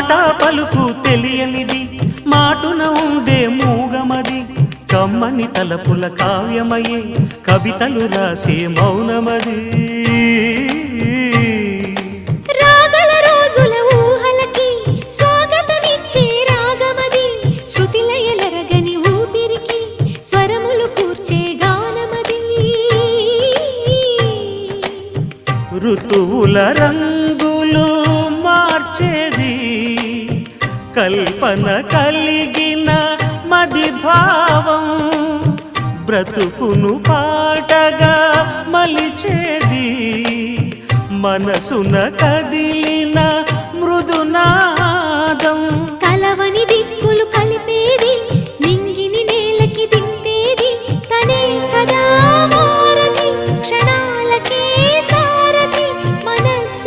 మాట పలుకు తెలియనిది మాటున ఉండే మూగమది కమ్మని తలపుల కావ్యమయే కవితలు రాసే మౌనమది రాగల రోజుల ఊహలకి స్వాగతమిచ్చే రాగమది శృతిలయలరగని ఊపిరికి స్వరములు కూర్చే గానమది ఋతువుల రంగులు మార్చేది కల్పన కలిగిన మది భావం బ్రతుకును పాటగా మలిచేది మనసున కదిలిన మృదునాదం కలవనిది